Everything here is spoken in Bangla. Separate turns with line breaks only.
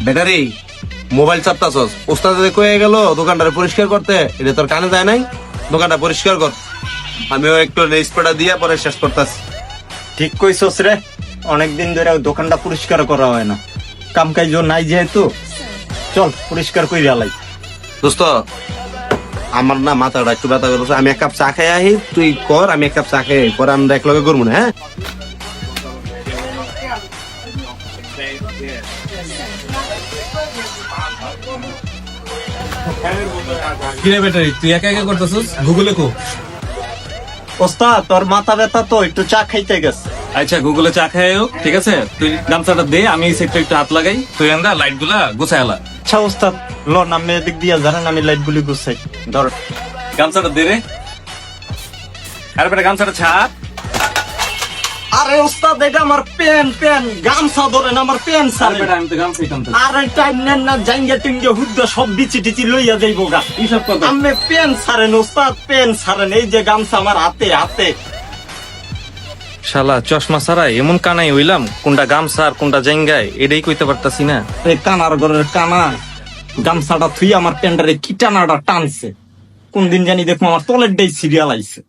ব্যাটারি মোবাইল চাপতাছস, ওস্তাদ কয়ে গেল দোকানটা পরিষ্কার করতে, এটা তোর কানে যায় নাই? দোকানটা পরিষ্কার কর, আমিও একটু স্প্রেটা দিয়ে পরে শেষ করতেছি।
ঠিক কইছস রে, অনেকদিন ধরে দোকানটা পরিষ্কার করা হয় না, কাম কাজ নাই যেহেতু, চল পরিষ্কার কইরা লাই।
দোস্ত আমার না মাথাটা একটু ব্যথা করতেছে, আমি এক কাপ চা খাই আহি, তুই কর, আমি এক কাপ চা খাই পরে আমরা এক লগে করবো না। হ্যাঁ
কিরে ব্যাটারি, তুই একা একা করতেছিস? গুগলে কো।
ওস্তাদ তোর মাথা ব্যথা তো, একটু চা খাইতে গেছে।
আচ্ছা গুগলে চা খাইও, ঠিক আছে? তুই গামছাটা দে, আমি এই সেক্টর একটু হাত লাগাই, তুই এন্দা লাইট গুলা গুছাই আলা।
আচ্ছা ওস্তাদ ল, নামে এদিক দিয়া জানেন আমি লাইট গুলি গুছাই। ধর
গামছাটা দে রে। আরে বেটা গামছাটা ছাড়।
আরে ওস্তাদ এটা আমার পেন, গামছা ধরেন আমার পেন
আরে
সারে।
বেটা আমি তো গামছাই টানতে।
আরে টাইম নেন না, জাঙ্গা টিঙ্গা হুদ্দা সব বিচি টিচি লইয়া যাইবো গা।
এইসব কথা।
আমি পেন সারেন ওস্তাদ, পেন সারেন, এই যে গামছা আমার হাতে।
শালা চশমা ছাড়াই এমন কানাই হইলাম, কোনটা গামছা আর কোনটা জেঙ্গায় এটাই কইতে পারতাছি না।
এই কানার ঘরের কানা গামছাটা থুই আমার পেন্ডারে কি টানাটা টানছে, কোন দিন জানি দেখবো আমার তলের ডাই সিরিয়াল আইছে।